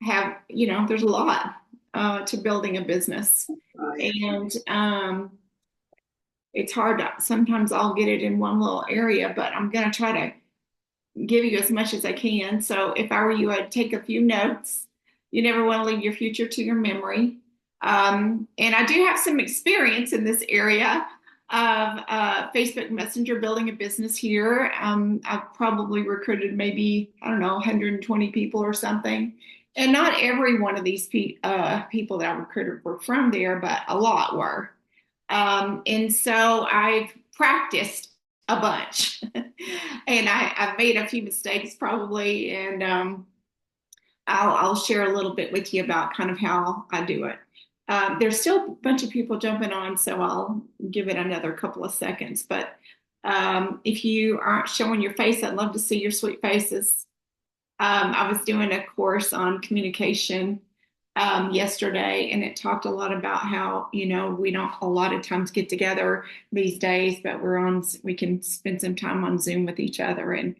have, there's a lot to building a business. Right. And it's hard to, sometimes I'll get it in one little area, but I'm going to try to give you as much as I can. So if I were you, I'd take a few notes. You never want to leave your future to your memory. And I do have some experience in this area of Facebook Messenger, building a business here. I've probably recruited maybe, I don't know, 120 people or something. And not every one of these people that I recruited were from there, but a lot were. And so I've practiced a bunch. And I've made a few mistakes probably, and I'll share a little bit with you about kind of how I do it. There's still a bunch of people jumping on, so I'll give it another couple of seconds. But if you aren't showing your face, I'd love to see your sweet faces. I was doing a course on communication yesterday, and it talked a lot about how, we don't a lot of times get together these days, but we can spend some time on Zoom with each other. And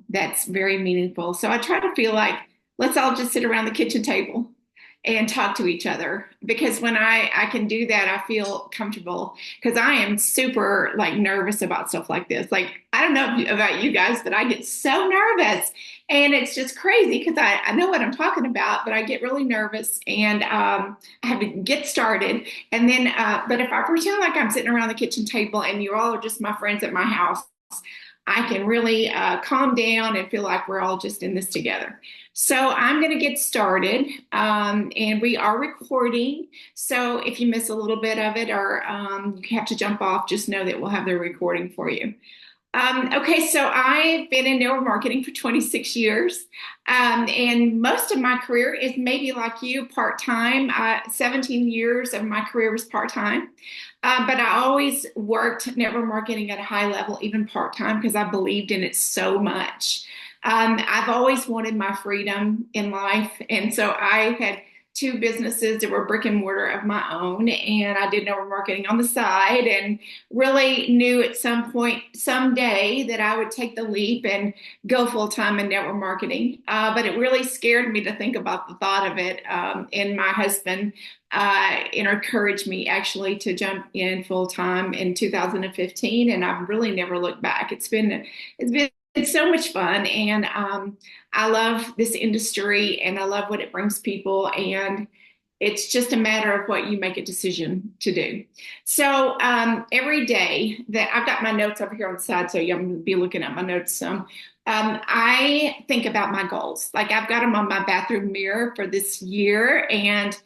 that's very meaningful. So I try to feel like let's all just sit around the kitchen table and talk to each other, because when I can do that, I feel comfortable, because I am super like nervous about stuff like this. Like, I don't know about you guys, but I get so nervous, and it's just crazy because I know what I'm talking about, but I get really nervous, and I have to get started. And then, but if I pretend like I'm sitting around the kitchen table and you all are just my friends at my house, I can really calm down and feel like we're all just in this together. So I'm going to get started, and we are recording. So if you miss a little bit of it, or you have to jump off, just know that we'll have the recording for you. Okay, so I've been in network marketing for 26 years, and most of my career is maybe like you, part-time. 17 years of my career was part-time, but I always worked network marketing at a high level, even part-time, because I believed in it so much. I've always wanted my freedom in life, and so I had two businesses that were brick and mortar of my own, and I did network marketing on the side, and really knew at some point someday that I would take the leap and go full time in network marketing. But it really scared me to think about the thought of it. And my husband encouraged me actually to jump in full time in 2015, and I've really never looked back. It's been so much fun, and I love this industry, and I love what it brings people, and it's just a matter of what you make a decision to do. So every day that I've got my notes over here on the side, so you're going to be looking at my notes some. I think about my goals. Like, I've got them on my bathroom mirror for this year, and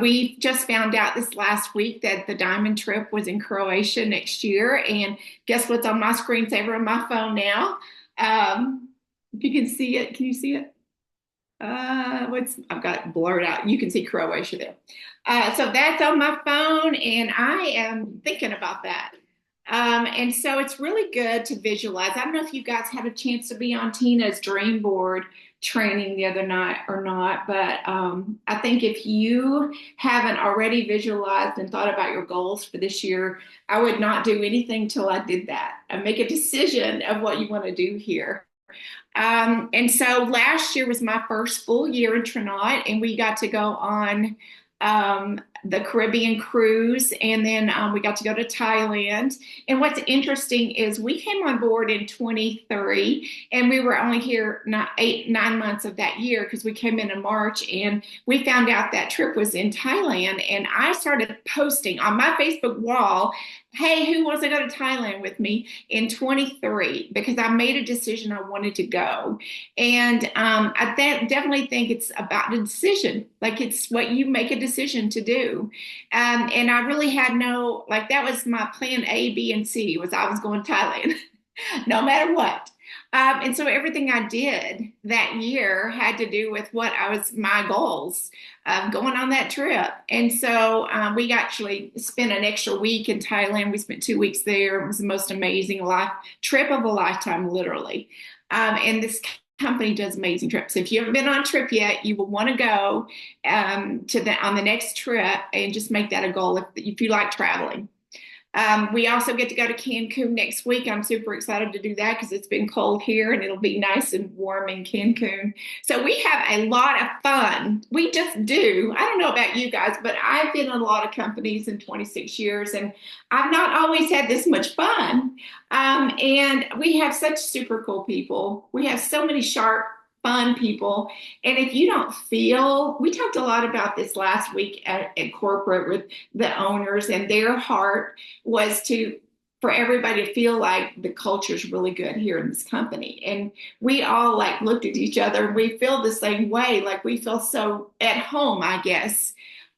we just found out this last week that the diamond trip was in Croatia next year. And guess what's on my screensaver on my phone now? If you can see it, can you see it? I've got it blurred out. You can see Croatia there. So that's on my phone, and I am thinking about that. And so it's really good to visualize. I don't know if you guys had a chance to be on Tina's dream board training the other night or not, but I think if you haven't already visualized and thought about your goals for this year, I would not do anything till I did that. And make a decision of what you want to do here. And so last year was my first full year in Trinidad, and we got to go on the Caribbean cruise, and then we got to go to Thailand. And what's interesting is we came on board in 23, and we were only here not 9 months of that year, because we came in March, and we found out that trip was in Thailand. And I started posting on my Facebook wall, hey, who wants to go to Thailand with me in 23? Because I made a decision I wanted to go. And definitely think it's about the decision. Like, it's what you make a decision to do. And I really had that was my plan A, B, and C, was I was going to Thailand no matter what. And so everything I did that year had to do with my goals going on that trip. And so we actually spent an extra week in Thailand. We spent 2 weeks there. It was the most amazing trip of a lifetime, literally. And this company does amazing trips. If you haven't been on a trip yet, you will want to go on the next trip, and just make that a goal if you like traveling. We also get to go to Cancun next week. I'm super excited to do that because it's been cold here and it'll be nice and warm in Cancun. So we have a lot of fun. We just do. I don't know about you guys, but I've been in a lot of companies in 26 years and I've not always had this much fun. And we have such super cool people. We have so many sharp, fun people. And if you don't feel, we talked a lot about this last week at corporate with the owners, and their heart was to for everybody to feel like the culture is really good here in this company. And we all like looked at each other and we feel the same way. Like we feel so at home, I guess.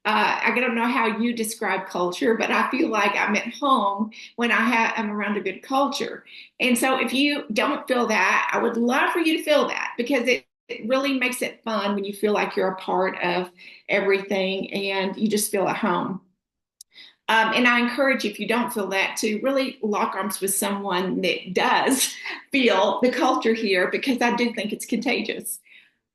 I don't know how you describe culture, but I feel like I'm at home when I'm around a good culture. And so if you don't feel that, I would love for you to feel that because it really makes it fun when you feel like you're a part of everything and you just feel at home. And I encourage you, if you don't feel that, to really lock arms with someone that does feel the culture here because I do think it's contagious.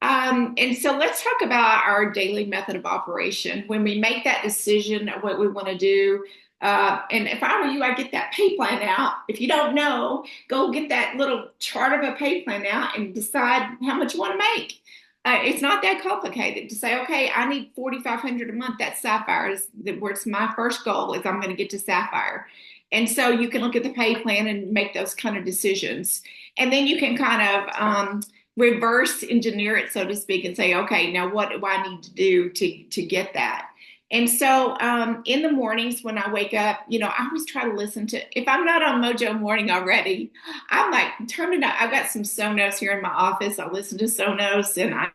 And so let's talk about our daily method of operation. When we make that decision of what we want to do, and if I were you, I'd get that pay plan out. If you don't know, go get that little chart of a pay plan out and decide how much you want to make. It's not that complicated to say, okay, I need 4,500 a month. That's Sapphire. Where it's my first goal is I'm going to get to Sapphire. And so you can look at the pay plan and make those kind of decisions. And then you can kind of reverse engineer it, so to speak, and say, okay, now what do I need to do to get that? And so in the mornings when I wake up, I always try to listen to, if I'm not on Mojo Morning already, I'm like, turn it up. I've got some Sonos here in my office. I listen to Sonos and I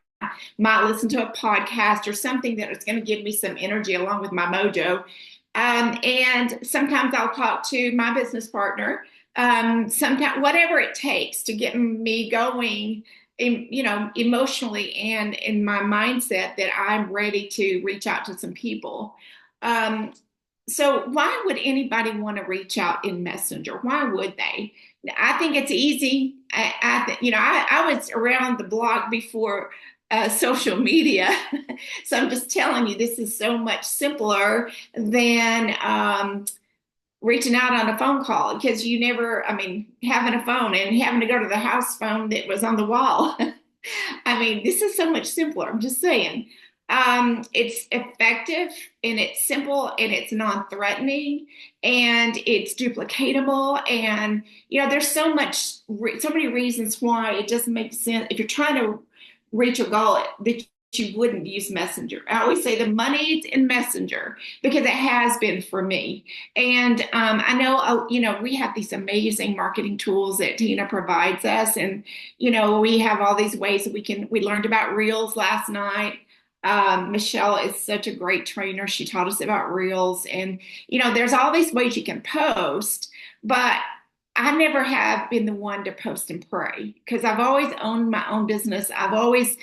might listen to a podcast or something that is going to give me some energy along with my mojo. And sometimes I'll talk to my business partner, sometimes whatever it takes to get me going emotionally and in my mindset that I'm ready to reach out to some people. So why would anybody want to reach out in Messenger? Why would they? I think it's easy. I was around the block before social media. So I'm just telling you, this is so much simpler than reaching out on a phone call because having a phone and having to go to the house phone that was on the wall. This is so much simpler. I'm just saying. It's effective and it's simple and it's non-threatening and it's duplicatable. And, there's so many reasons why it doesn't make sense if you're trying to reach a goal that you wouldn't use Messenger. I always say the money's in Messenger because it has been for me. And I know, we have these amazing marketing tools that Tina provides us. And, we have all these ways that we learned about Reels last night. Michelle is such a great trainer. She taught us about Reels. And, there's all these ways you can post, but I never have been the one to post and pray because I've always owned my own business. I've always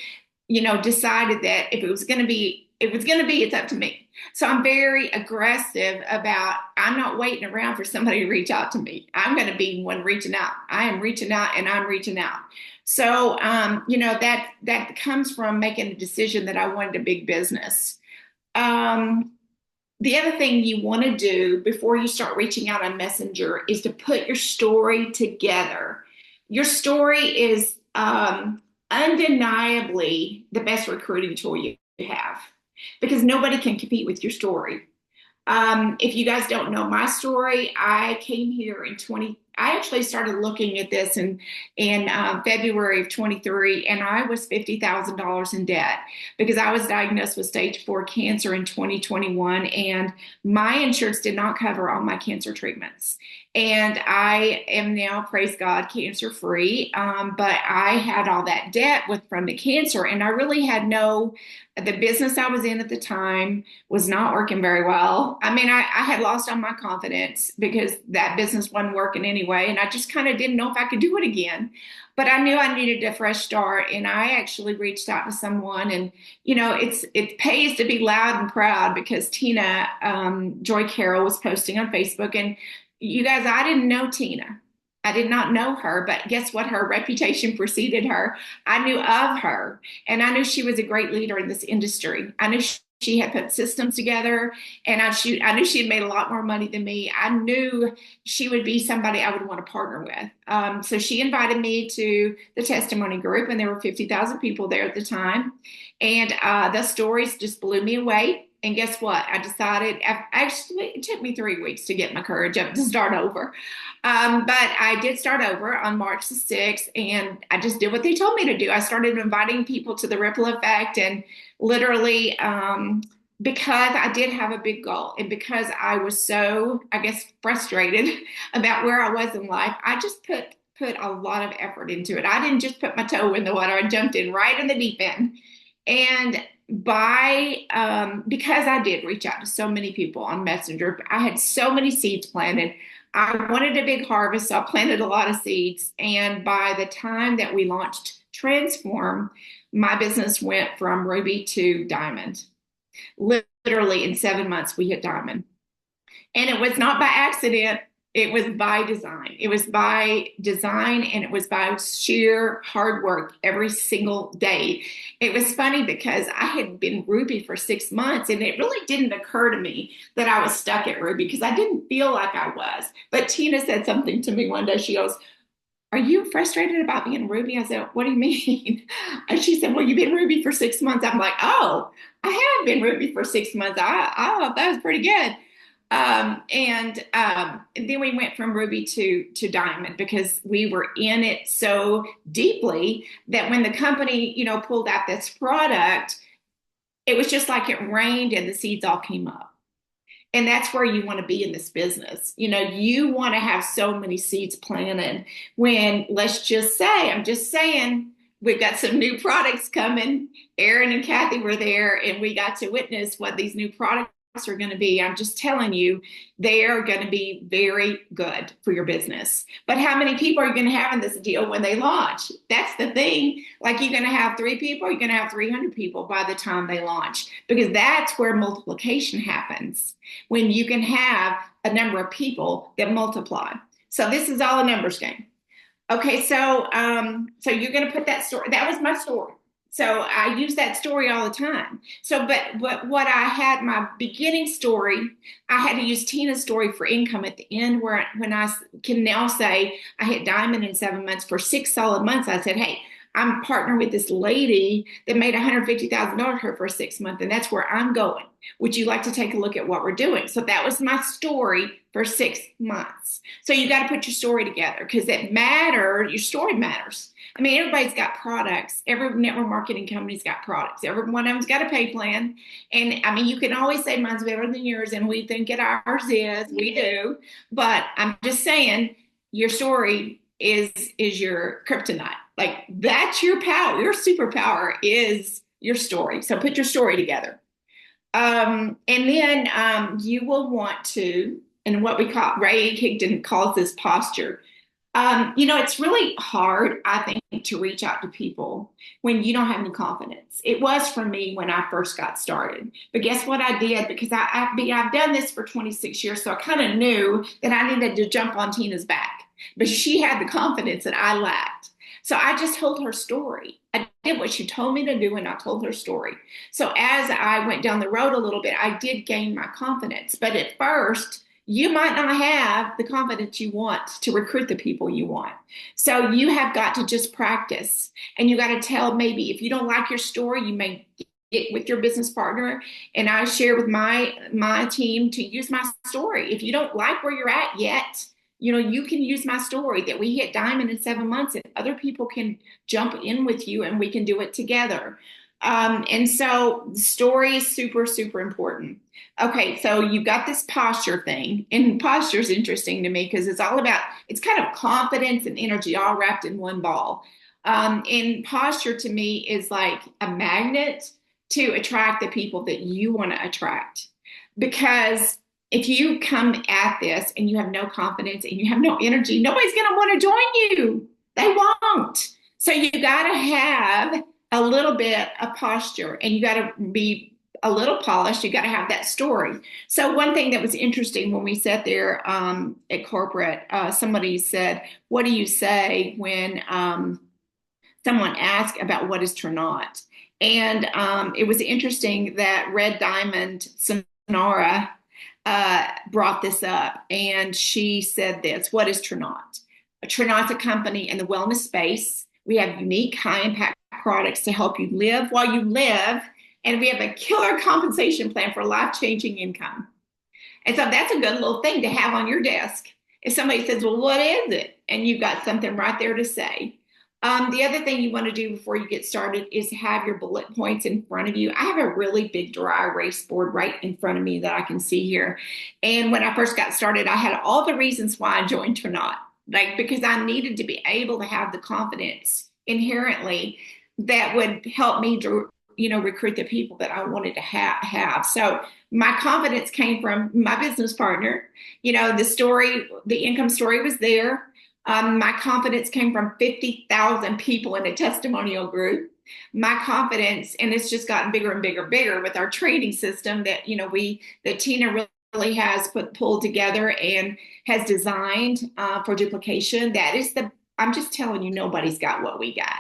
decided that if it was going to be, it's up to me. So I'm very aggressive about, I'm not waiting around for somebody to reach out to me. I'm going to be one reaching out. I am reaching out and I'm reaching out. So, that comes from making a decision that I wanted a big business. The other thing you want to do before you start reaching out on Messenger is to put your story together. Your story is, undeniably the best recruiting tool you have because nobody can compete with your story. If you guys don't know my story, I came here I actually started looking at this in February of 23, and I was $50,000 in debt because I was diagnosed with stage 4 cancer in 2021, and my insurance did not cover all my cancer treatments. And I am now, praise God, cancer free. But I had all that debt from the cancer, and I really had the business I was in at the time was not working very well. I had lost all my confidence because that business wasn't working anyway. And I just kind of didn't know if I could do it again. But I knew I needed a fresh start. And I actually reached out to someone. And, it pays to be loud and proud because Tina Joy Carroll was posting on Facebook. And you guys, I didn't know Tina. I did not know her, but guess what? Her reputation preceded her. I knew of her, and I knew she was a great leader in this industry. I knew she had put systems together, and I knew she had made a lot more money than me. I knew she would be somebody I would want to partner with. So she invited me to the testimony group, and there were 50,000 people there at the time. And the stories just blew me away. And guess what? I decided, actually, it took me 3 weeks to get my courage up to start over. But I did start over on March the 6th, and I just did what they told me to do. I started inviting people to the ripple effect, and literally, because I did have a big goal, and because I was so, I guess, frustrated about where I was in life, I just put a lot of effort into it. I didn't just put my toe in the water; I jumped in right in the deep end. And because I did reach out to so many people on Messenger, I had so many seeds planted. I wanted a big harvest, so I planted a lot of seeds. And by the time that we launched Transform, my business went from ruby to diamond. Literally in 7 months, we hit diamond. And it was not by accident. It was by design. It was by design, and it was by sheer hard work every single day. It was funny because I had been Ruby for 6 months, and it really didn't occur to me that I was stuck at Ruby because I didn't feel like I was. But Tina said something to me one day. She goes, "Are you frustrated about being Ruby?" I said, "What do you mean?" And she said, "Well, you've been Ruby for 6 months." I'm like, "Oh, I have been Ruby for 6 months. I thought that was pretty good." And then we went from ruby to diamond because we were in it so deeply that when the company, pulled out this product, it was just like it rained and the seeds all came up. And that's where you want to be in this business. You want to have so many seeds planted when, let's just say, I'm just saying, we've got some new products coming. Aaron and Kathy were there, and we got to witness what these new products are going to be. I'm just telling you, they are going to be very good for your business. But how many people are you going to have in this deal when they launch? That's the thing. Like, you're going to have 3 people, you're going to have 300 people by the time they launch, because that's where multiplication happens, when you can have a number of people that multiply. So this is all a numbers game. Okay, so you're going to put that story. That was my story. So I use that story all the time. So, but what I had, my beginning story, I had to use Tina's story for income at the end, when I can now say I hit diamond in 7 months. For 6 solid months, I said, "Hey, I'm partnering with this lady that made $150,000 her first 6 months, and that's where I'm going. Would you like to take a look at what we're doing?" So that was my story for 6 months. So you got to put your story together, because it matters. Your story matters. I mean, everybody's got products. Every network marketing company's got products. Every one of them's got a pay plan. And I mean, you can always say mine's better than yours, and we think ours is. We do. But I'm just saying, your story is your kryptonite. Like, that's your power. Your superpower is your story. So put your story together. And then you will want to, and what we call, Ray Higdon calls this posture. It's really hard, I think, to reach out to people when you don't have any confidence. It was for me when I first got started. But guess what I did? Because I've done this for 26 years, so I kind of knew that I needed to jump on Tina's back. But she had the confidence that I lacked. So I just told her story. I did what she told me to do, and I told her story. So as I went down the road a little bit, I did gain my confidence. But at first, you might not have the confidence you want to recruit the people you want. So you have got to just practice, and you got to tell, maybe if you don't like your story, you may get with your business partner, and I share with my team to use my story. If you don't like where you're at yet, you can use my story that we hit diamond in 7 months, and other people can jump in with you, and we can do it together. And so the story is super, super important. Okay, so you've got this posture thing, and posture is interesting to me because it's kind of confidence and energy all wrapped in one ball. And posture to me is like a magnet to attract the people that you want to attract. Because if you come at this and you have no confidence and you have no energy, nobody's going to want to join you. They won't. So you got to have a little bit of posture, and you got to be a little polished. You got to have that story. So one thing that was interesting when we sat there at corporate, somebody said, "What do you say when someone asks about what is Trinot?" And it was interesting that Red Diamond Sonora brought this up, and she said this: "What is Trinot? Trinot's a company in the wellness space. We have unique, high impact products to help you live while you live, and we have a killer compensation plan for life changing income." And so that's a good little thing to have on your desk. If somebody says, "Well, what is it?" and you've got something right there to say. The other thing you want to do before you get started is have your bullet points in front of you. I have a really big dry erase board right in front of me that I can see here. And when I first got started, I had all the reasons why I joined Trinot, like because I needed to be able to have the confidence inherently that would help me to, recruit the people that I wanted to have. So my confidence came from my business partner. The income story was there. My confidence came from 50,000 people in a testimonial group. My confidence, and it's just gotten bigger and bigger and bigger with our training system that Tina really has pulled together and has designed for duplication. I'm just telling you, nobody's got what we got.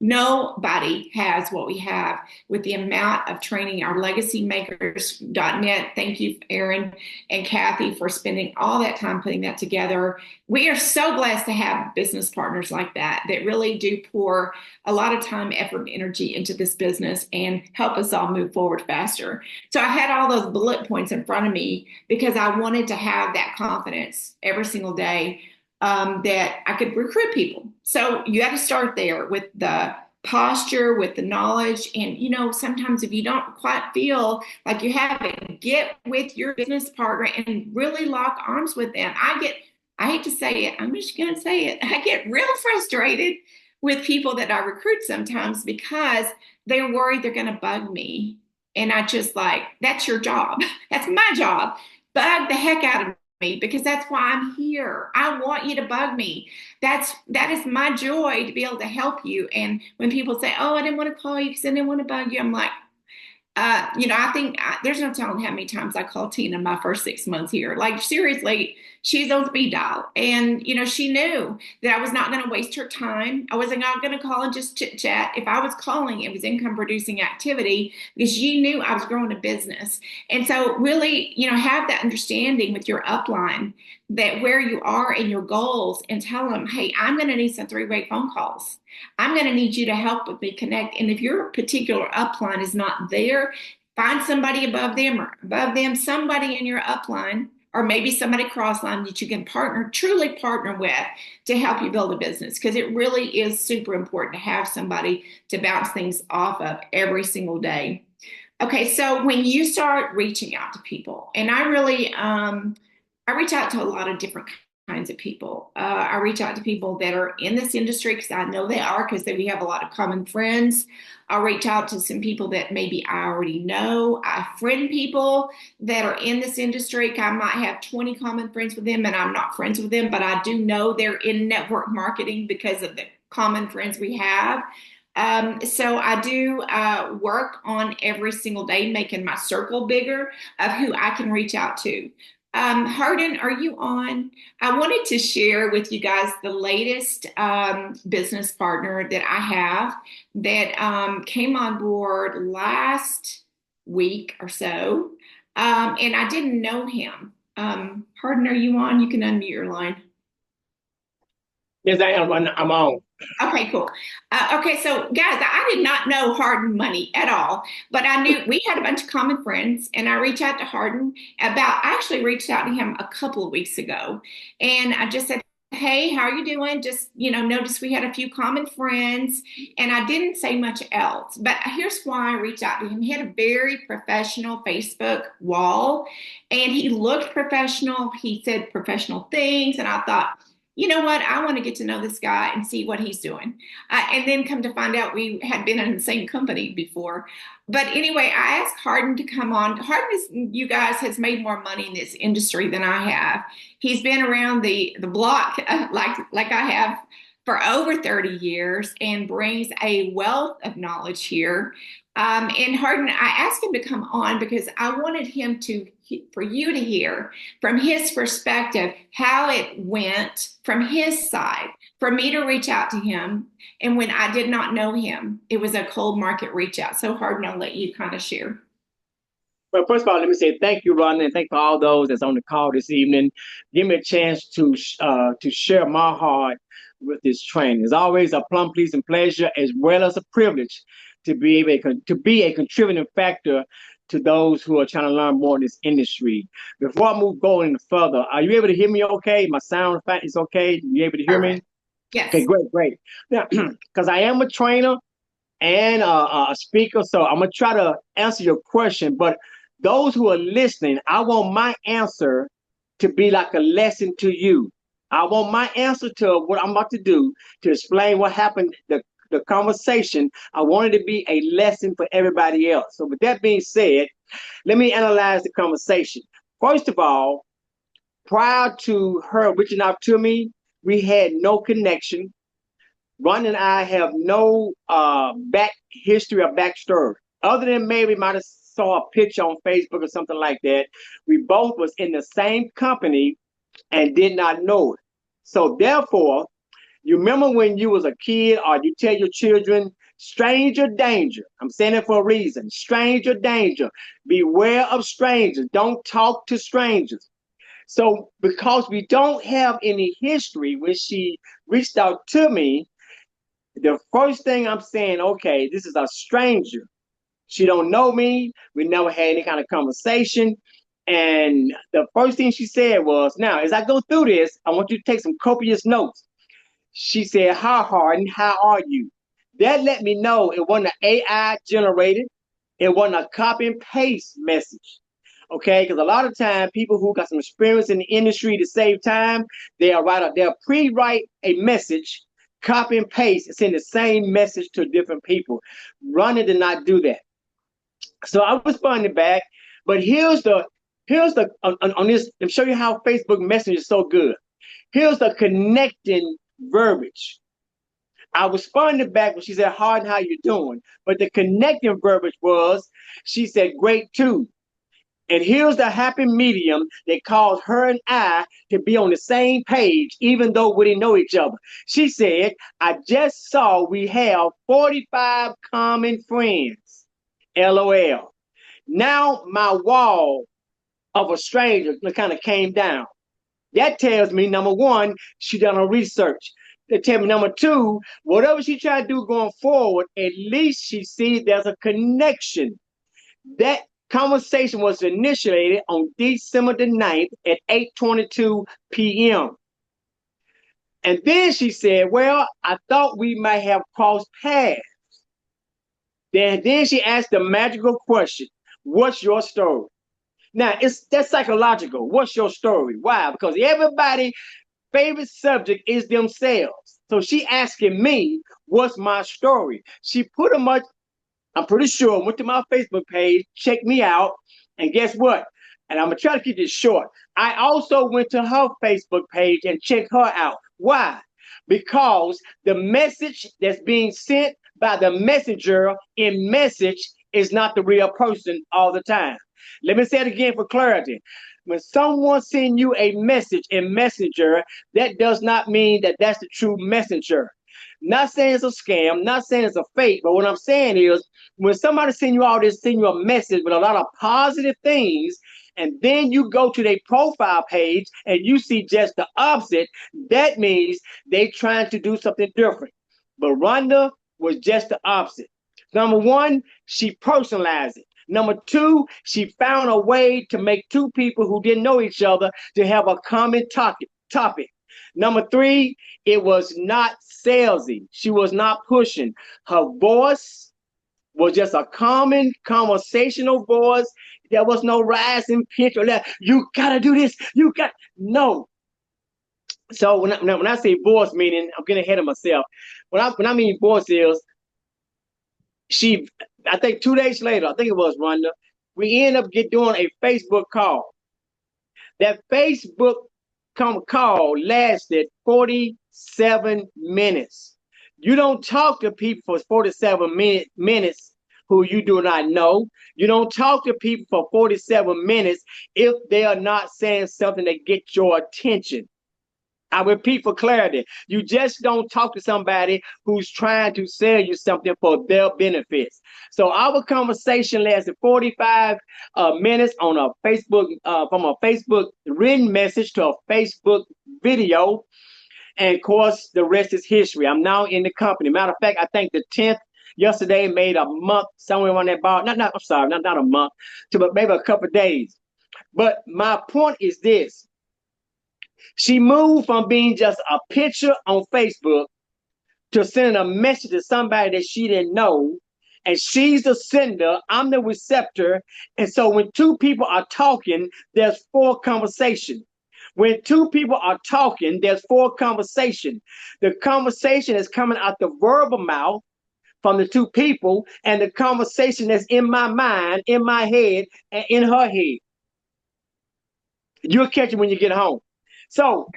Nobody has what we have with the amount of training. Our legacymakers.net. Thank you, Erin and Kathy, for spending all that time putting that together. We are so blessed to have business partners like that really do pour a lot of time, effort, and energy into this business and help us all move forward faster. So I had all those bullet points in front of me because I wanted to have that confidence every single day, that I could recruit people. So you got to start there with the posture, with the knowledge. And, sometimes if you don't quite feel like you have it, get with your business partner and really lock arms with them. I hate to say it, I'm just going to say it. I get real frustrated with people that I recruit sometimes because they're worried they're going to bug me. And I just that's your job. That's my job. Bug the heck out of me, because that's why I'm here. I want you to bug me. That is my joy, to be able to help you. And when people say, "Oh, I didn't want to call you because I didn't want to bug you," I'm like, I think there's no telling how many times I called Tina my first 6 months here. Like, seriously, she's on speed dial. And, she knew that I was not going to waste her time. I wasn't going to call and just chit chat. If I was calling, it was income producing activity, because she knew I was growing a business. And so really, have that understanding with your upline, that where you are in your goals, and tell them, "Hey, I'm going to need some 3-way phone calls. I'm going to need you to help with me connect." And if your particular upline is not there, find somebody above them, somebody in your upline, or maybe somebody crossline that you can truly partner with, to help you build a business. Because it really is super important to have somebody to bounce things off of every single day. Okay, so when you start reaching out to people, and I reach out to a lot of different kinds of people. I reach out to people that are in this industry because I know they are, because we have a lot of common friends. I'll reach out to some people that maybe I already know. I friend people that are in this industry. I might have 20 common friends with them and I'm not friends with them, but I do know they're in network marketing because of the common friends we have. So I do work on every single day making my circle bigger of who I can reach out to. Hardin, are you on? I wanted to share with you guys the latest business partner that I have that came on board last week or so, and I didn't know him. Hardin, are you on? You can unmute your line. Yes, I am. I'm on. Okay, cool. Okay, so guys, I did not know Hardin Money at all, but I knew we had a bunch of common friends, and I reached out to Hardin I actually reached out to him a couple of weeks ago, and I just said, "Hey, how are you doing?" Just, noticed we had a few common friends, and I didn't say much else. But here's why I reached out to him. He had a very professional Facebook wall, and he looked professional. He said professional things, and I thought, you know what? I want to get to know this guy and see what he's doing. And then come to find out we had been in the same company before. But anyway, I asked Hardin to come on. Hardin, you guys, has made more money in this industry than I have. He's been around the block like I have for over 30 years, and brings a wealth of knowledge here. And Hardin, I asked him to come on because I wanted him for you to hear from his perspective how it went from his side, for me to reach out to him. And when I did not know him, it was a cold market reach out. So Hardin, I'll let you kind of share. Well, first of all, let me say thank you, Rhonda, and thank for all those that's on the call this evening. Give me a chance to share my heart with this training. It's always a plum pleasing pleasure as well as a privilege to be able to be a contributing factor to those who are trying to learn more in this industry. Before I move going further, are you able to hear me okay? My sound is okay? You able to hear me? Perfect. Okay, Yes. great, great. Now, because I am a trainer and a speaker, so I'm gonna try to answer your question. But those who are listening, I want my answer to be like a lesson to you. I want my answer to what I'm about to do to explain what happened, the conversation. I want it to be a lesson for everybody else. So with that being said, let me analyze the conversation. First of all, prior to her reaching out to me, we had no connection. Ron and I have no back history or backstory. Other than maybe might have saw a picture on Facebook or something like that. We both was in the same company and did not know it. So therefore, you remember when you was a kid or you tell your children, stranger danger. I'm saying it for a reason. Stranger danger. Beware of strangers. Don't talk to strangers. So because we don't have any history when she reached out to me, the first thing I'm saying, okay, this is a stranger. She don't know me. We never had any kind of conversation. And the first thing she said was, now, as I go through this, I want you to take some copious notes. She said, hi, Harden, how are you? That let me know it wasn't an AI generated. It wasn't a copy and paste message. Okay, because a lot of time people who got some experience in the industry to save time, they'll pre-write a message, copy and paste, and send the same message to different people. Ronnie did not do that. So I responded back, but here's the on this. Let me show you how Facebook Messenger is so good. Here's the connecting verbiage. I responded back when she said, "Harden, how you doing?" But the connecting verbiage was, she said, "Great too." And here's the happy medium that caused her and I to be on the same page, even though we didn't know each other. She said, I just saw we have 45 common friends. LOL. Now my wall of a stranger kind of came down. That tells me, number one, she done her research. That tells me, number two, whatever she tried to do going forward, at least she sees there's a connection. That conversation was initiated on December the 9th at 8:22 p.m. And then she said, well, I thought we might have crossed paths. Then she asked the magical question, what's your story? Now, that's psychological. What's your story? Why? Because everybody's favorite subject is themselves. So she asking me, what's my story? She pretty much, I'm pretty sure, went to my Facebook page, checked me out, and guess what? And I'm gonna try to keep this short. I also went to her Facebook page and checked her out. Why? Because the message that's being sent by the messenger in message is not the real person all the time. Let me say it again for clarity. When someone sends you a message in messenger, that does not mean that that's the true messenger. Not saying it's a scam, not saying it's a fake, but what I'm saying is when somebody send you all this, send you a message with a lot of positive things, and then you go to their profile page and you see just the opposite, that means they trying to do something different. But Rhonda was just the opposite. Number one, she personalized it. Number two, she found a way to make two people who didn't know each other to have a common topic. Number three, it was not salesy. She was not pushing. Her voice was just a common conversational voice. There was no rising pitch or that. You gotta do this. You got no. So when I say voice, meaning I'm getting ahead of myself. When I mean voice is she. I think 2 days later, I think it was Rhonda. We end up doing a Facebook call. That Facebook call lasted 47 minutes. You don't talk to people for 47 minutes who you do not know. You don't talk to people for 47 minutes if they are not saying something that gets your attention. I repeat for clarity, you just don't talk to somebody who's trying to sell you something for their benefits. So our conversation lasted 45 minutes on a Facebook, from a Facebook written message to a Facebook video. And of course, the rest is history. I'm now in the company. Matter of fact, I think the 10th yesterday made a month somewhere around that bar. I'm sorry, not a month, but maybe a couple of days. But my point is this: she moved from being just a picture on Facebook to sending a message to somebody that she didn't know. And she's the sender, I'm the receptor. And so when two people are talking, there's four conversation. When two people are talking, there's four conversation. The conversation is coming out the verbal mouth from the two people, and the conversation that's in my mind, in my head, and in her head. You'll catch it when you get home. So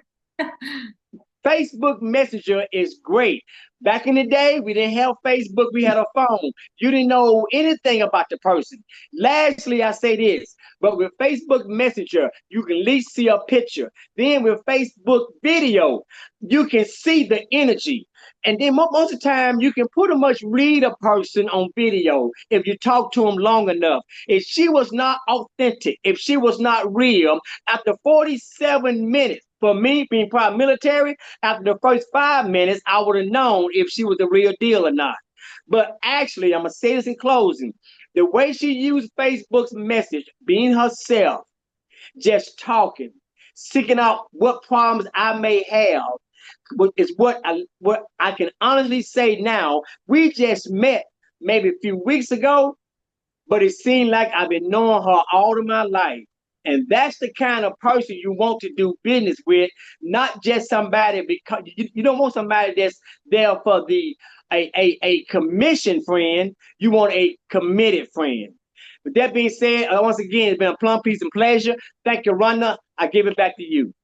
Facebook Messenger is great. Back in the day, we didn't have Facebook, we had a phone. You didn't know anything about the person. Lastly, I say this, but with Facebook Messenger, you can at least see a picture. Then with Facebook Video, you can see the energy. And then most of the time, you can pretty much read a person on video if you talk to them long enough. If she was not authentic, if she was not real, after 47 minutes, for me being prior military, after the first 5 minutes, I would have known if she was the real deal or not. But actually, I'm going to say this in closing. The way she used Facebook's message, being herself, just talking, seeking out what problems I may have, is what I can honestly say now. We just met maybe a few weeks ago, but it seemed like I've been knowing her all of my life. And that's the kind of person you want to do business with, not just somebody, because you don't want somebody that's there for a commission friend. You want a committed friend. With that being said, once again, it's been a plum, peace, and pleasure. Thank you, Rhonda. I give it back to you.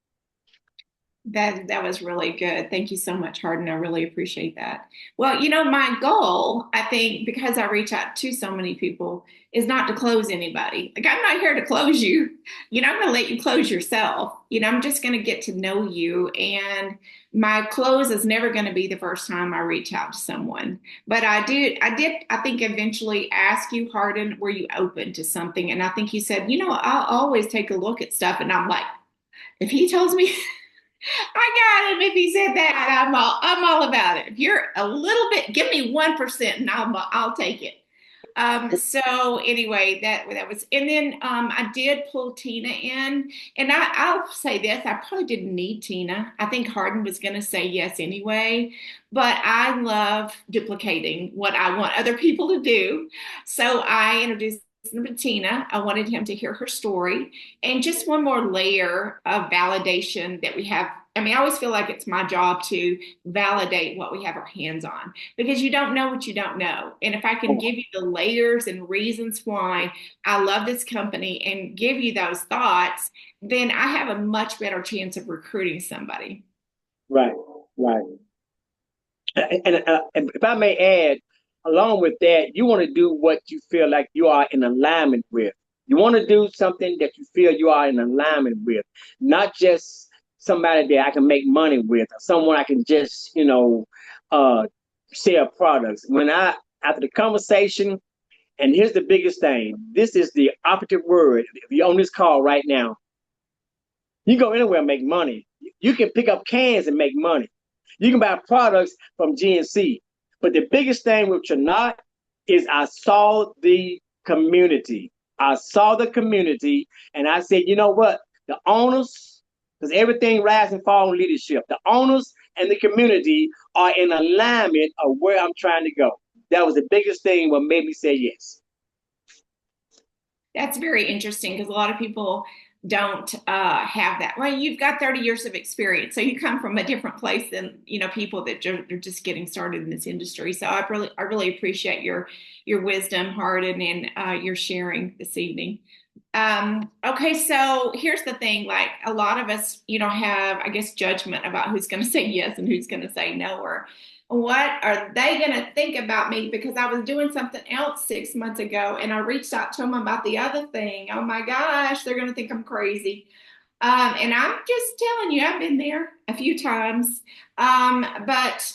That was really good. Thank you so much, Hardin. I really appreciate that. Well, my goal, I think, because I reach out to so many people, is not to close anybody. Like, I'm not here to close you. I'm going to let you close yourself. I'm just going to get to know you. And my close is never going to be the first time I reach out to someone. But I think eventually ask you, Hardin, were you open to something? And I think you said, I'll always take a look at stuff. And I'm like, if he tells me I got him. If he said that, I'm all about it. If you're a little bit, give me 1%, and I'll take it. So anyway, that was, and then I did pull Tina in, and I'll say this: I probably didn't need Tina. I think Hardin was going to say yes anyway, but I love duplicating what I want other people to do. So I introduced him to Tina. I wanted him to hear her story, and just one more layer of validation that we have. I mean, I always feel like it's my job to validate what we have our hands on, because you don't know what you don't know. And if I can give you the layers and reasons why I love this company and give you those thoughts, then I have a much better chance of recruiting somebody. Right, right. And if I may add, along with that, you want to do what you feel like you are in alignment with. You want to do something that you feel you are in alignment with, not just somebody that I can make money with, or someone I can just, sell products. After the conversation, and here's the biggest thing, this is the operative word. If you're on this call right now, you go anywhere and make money. You can pick up cans and make money. You can buy products from GNC. But the biggest thing with Trinot is I saw the community. I saw the community, and I said, you know what? The owners, because everything rises and falls in leadership. The owners and the community are in alignment of where I'm trying to go. That was the biggest thing what made me say yes. That's very interesting, because a lot of people don't have that. Well, you've got 30 years of experience, so you come from a different place than people that are just getting started in this industry. So I really appreciate your wisdom, Hardin, and your sharing this evening. Okay, so here's the thing: like, a lot of us, have, I guess, judgment about who's going to say yes and who's going to say no, or what are they going to think about me because I was doing something else 6 months ago and I reached out to them about the other thing. Oh my gosh, they're going to think I'm crazy. And I'm just telling you, I've been there a few times. But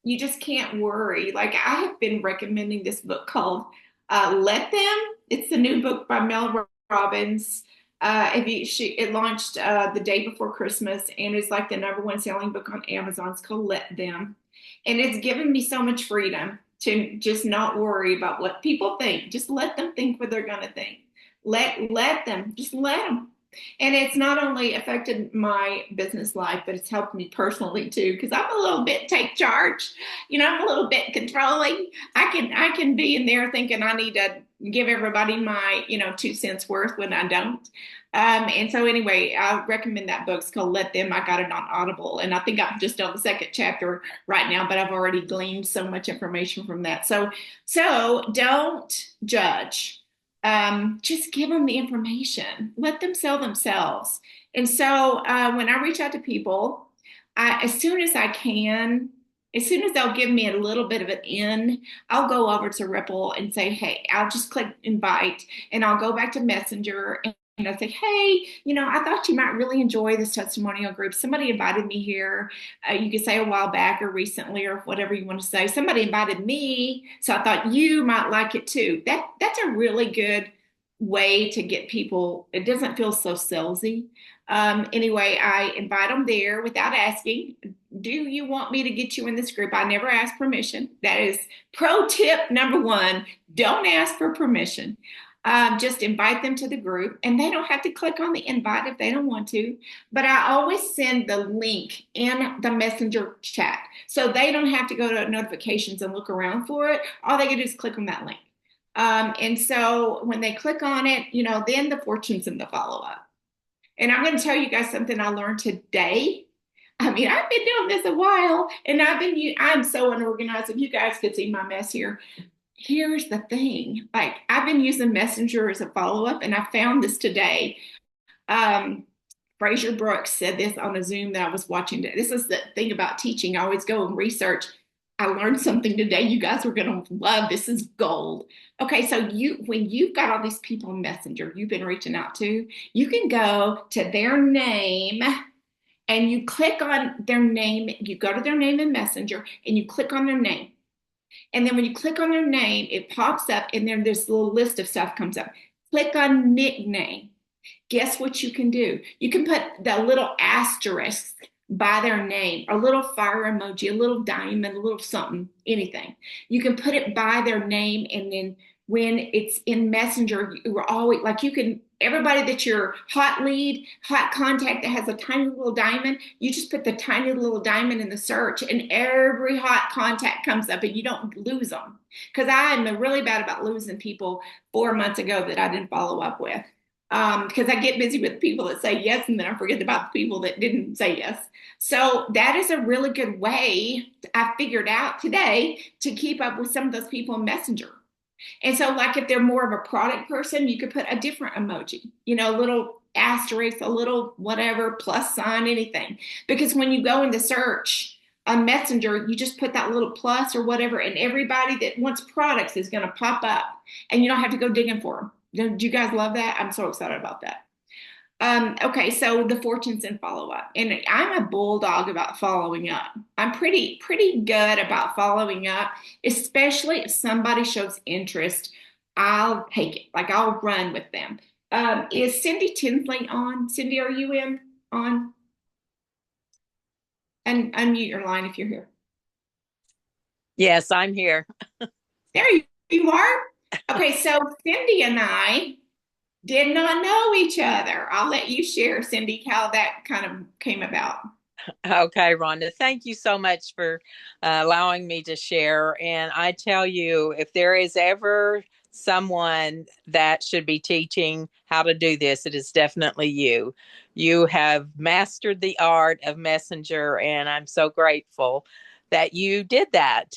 you just can't worry. Like I have been recommending this book called Let Them. It's the new book by Mel Robbins. It launched the day before Christmas and it's like the number one selling book on Amazon. It's called Let Them. And it's given me so much freedom to just not worry about what people think. Just let them think what they're going to think. Let them, just let them. And it's not only affected my business life, but it's helped me personally too, because I'm a little bit take charge. I'm a little bit controlling. I can be in there thinking I need to give everybody my, 2 cents worth when I don't. And so anyway, I recommend that book. It's called Let Them. I got it on Audible. And I think I'm just on the second chapter right now, but I've already gleaned so much information from that. So don't judge, just give them the information. Let them sell themselves. And so when I reach out to people, as soon as I can, as soon as they'll give me a little bit of an in, I'll go over to Ripple and say, hey, I'll just click invite and I'll go back to Messenger and I'll say, hey, I thought you might really enjoy this testimonial group. Somebody invited me here. You could say a while back or recently or whatever you want to say. Somebody invited me, so I thought you might like it too. That's a really good way to get people. It doesn't feel so salesy. Anyway, I invite them there without asking. Do you want me to get you in this group? I never ask permission. That is pro tip number one. Don't ask for permission. Just invite them to the group and they don't have to click on the invite if they don't want to. But I always send the link in the messenger chat. So they don't have to go to notifications and look around for it. All they can do is click on that link. And so when they click on it, then the fortune's in the follow up. And I'm going to tell you guys something I learned today. I mean, I've been doing this a while and I'm so unorganized. If you guys could see my mess here. Here's the thing. Like I've been using Messenger as a follow up and I found this today. Fraser Brooks said this on a Zoom that I was watching. This is the thing about teaching. I always go and research. I learned something today. You guys are going to love. This is gold. Okay, so when you've got all these people in Messenger you've been reaching out to, you can go to their name and you click on their name. You go to their name in Messenger and you click on their name. And then when you click on their name, it pops up and then this little list of stuff comes up. Click on nickname. Guess what you can do? You can put the little asterisk by their name, a little fire emoji, a little diamond, a little something, anything. You can put it by their name, and then when it's in Messenger, you're always like everybody that's your hot lead, hot contact that has a tiny little diamond, you just put the tiny little diamond in the search and every hot contact comes up and you don't lose them. Because I'm really bad about losing people 4 months ago that I didn't follow up with. Because I get busy with people that say yes and then I forget about the people that didn't say yes. So that is a really good way I figured out today to keep up with some of those people in Messenger. And so, like, if they're more of a product person, you could put a different emoji, a little asterisk, a little whatever, plus sign, anything. Because when you go into search on Messenger, you just put that little plus or whatever, and everybody that wants products is going to pop up, and you don't have to go digging for them. Do you guys love that? I'm so excited about that. Okay, so the fortunes and follow up. And I'm a bulldog about following up. I'm pretty good about following up, especially if somebody shows interest. I'll take it. Like I'll run with them. Is Cindy Tinsley on? Cindy, are you on? And unmute your line if you're here. Yes, I'm here. There you are. Okay, so Cindy and I did not know each other. I'll let you share, Cindy, how that kind of came about. Okay, Rhonda, thank you so much for allowing me to share. And I tell you, if there is ever someone that should be teaching how to do this, it is definitely you. You have mastered the art of Messenger, and I'm so grateful that you did that.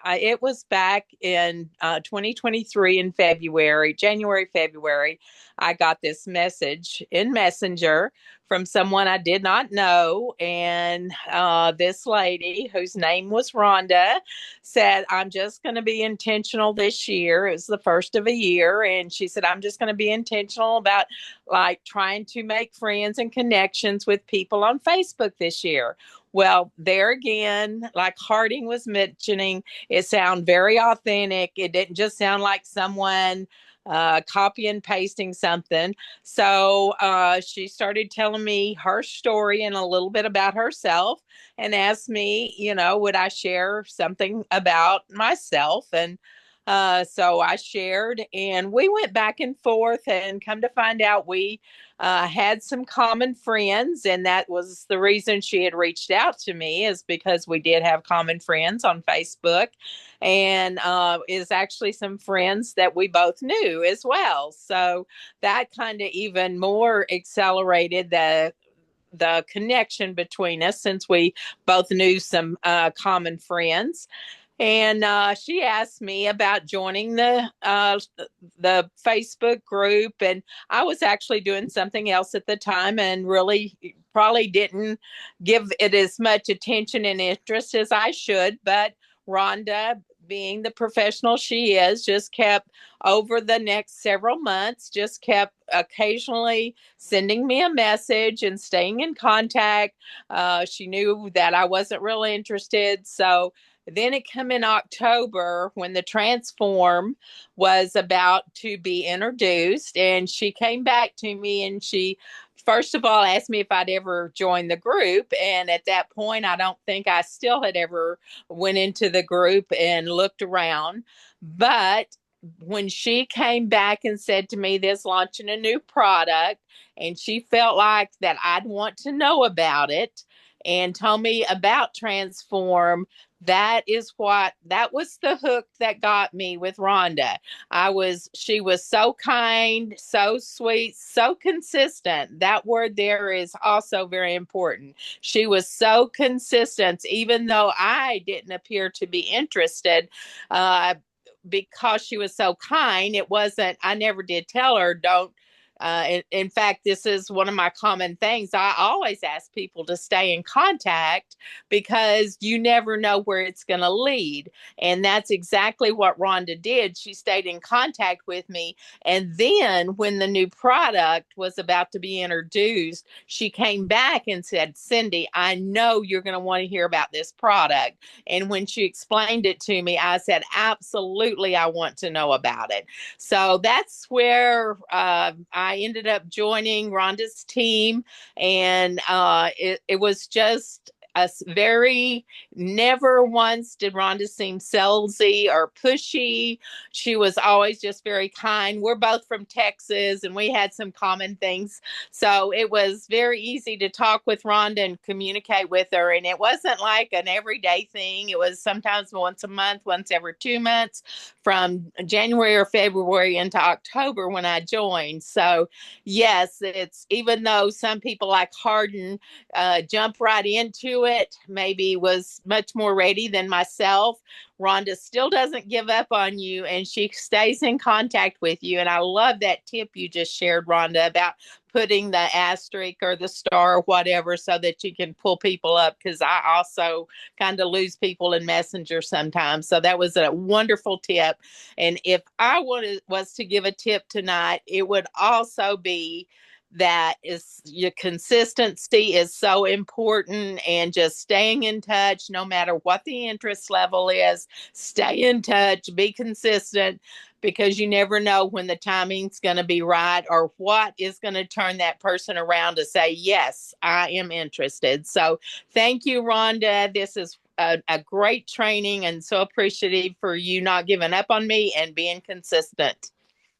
It was back in 2023 in February, January, February. I got this message in Messenger from someone I did not know. And this lady, whose name was Rhonda, said, I'm just going to be intentional this year. It was the first of a year. And she said, I'm just going to be intentional about like trying to make friends and connections with people on Facebook this year. Well, there again, like Harding was mentioning, it sounded very authentic. It didn't just sound like someone copy and pasting something. So she started telling me her story and a little bit about herself and asked me, would I share something about myself? And so I shared, and we went back and forth, and come to find out we had some common friends, and that was the reason she had reached out to me, is because we did have common friends on Facebook, and is actually some friends that we both knew as well. So that kind of even more accelerated the connection between us, since we both knew some common friends. And she asked me about joining the Facebook group, and I was actually doing something else at the time, and really probably didn't give it as much attention and interest as I should. But Rhonda, being the professional she is, just kept, over the next several months, just kept occasionally sending me a message and staying in contact. She knew that I wasn't really interested, so then it came in October when the Transform was about to be introduced, and she came back to me, and she first of all asked me if I'd ever joined the group. And at that point, I don't think I still had ever went into the group and looked around. But when she came back and said to me, "This launching a new product," and she felt like that I'd want to know about it, and told me about Transform, that was the hook that got me with Rhonda. She was so kind, so sweet, so consistent. That word there is also very important. She was so consistent, even though I didn't appear to be interested. Because she was so kind, I never did tell her, don't. In fact, this is one of my common things. I always ask people to stay in contact, because you never know where it's going to lead. And that's exactly what Rhonda did. She stayed in contact with me. And then when the new product was about to be introduced, she came back and said, "Cindy, I know you're going to want to hear about this product." And when she explained it to me, I said, "Absolutely, I want to know about it." So that's where I ended up joining Rhonda's team. And it was just a very, never once did Rhonda seem salesy or pushy. She was always just very kind. We're both from Texas, and we had some common things. So it was very easy to talk with Rhonda and communicate with her. And it wasn't like an everyday thing. It was sometimes once a month, once every 2 months, from January or February into October when I joined. So yes, it's, even though some people like Hardin jump right into it, maybe was much more ready than myself, Rhonda still doesn't give up on you, and she stays in contact with you. And I love that tip you just shared, Rhonda, about putting the asterisk or the star or whatever so that you can pull people up, because I also kind of lose people in Messenger sometimes. So that was a wonderful tip. And if I was to give a tip tonight, it would also be that is, your consistency is so important, and just staying in touch no matter what the interest level is. Stay in touch, be consistent, because you never know when the timing's going to be right, or what is going to turn that person around to say, "Yes, I am interested." So thank you, Rhonda. This is a great training, and so appreciative for you not giving up on me and being consistent.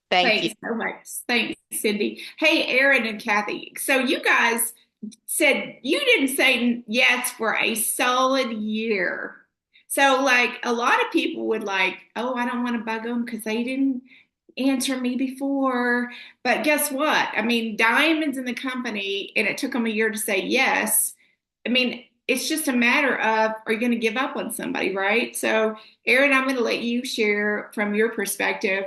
Thank you. Thanks so much. Thanks, Cindy. Hey, Aaron and Kathy. So you guys said you didn't say yes for a solid year. So like a lot of people would like, "Oh, I don't want to bug them because they didn't answer me before." But guess what? I mean, diamonds in the company, and it took them a year to say yes. I mean, it's just a matter of, are you going to give up on somebody, right? So, Erin, I'm going to let you share from your perspective.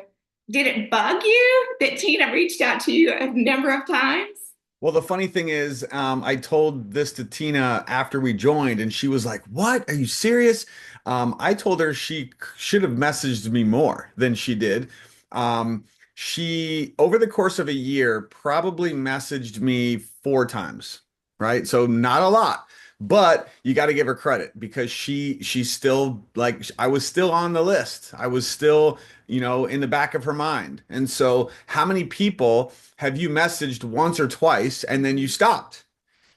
Did it bug you that Tina reached out to you a number of times? Well, the funny thing is, I told this to Tina after we joined, and she was like, "What? Are you serious?" I told her she should have messaged me more than she did. She, over the course of a year, probably messaged me 4 times, right? So not a lot, but you got to give her credit because she's still like, I was still on the list. I was still, in the back of her mind. And so, how many people have you messaged once or twice and then you stopped?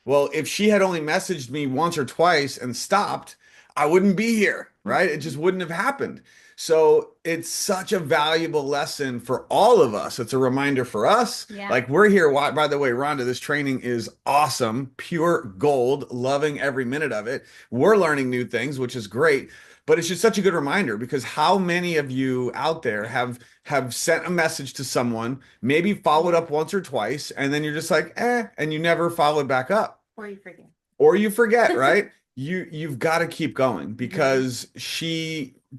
Well, if she had only messaged me once or twice and stopped, I wouldn't be here, right? It just wouldn't have happened. So it's such a valuable lesson for all of us. It's a reminder for us. Yeah. Like we're here. By the way, Rhonda, this training is awesome, pure gold, loving every minute of it. We're learning new things, which is great. But it's just such a good reminder because how many of you out there have sent a message to someone, maybe followed up once or twice, and then you're just like, and you never followed back up. Or you forget. Or you forget, right? You've got to keep going because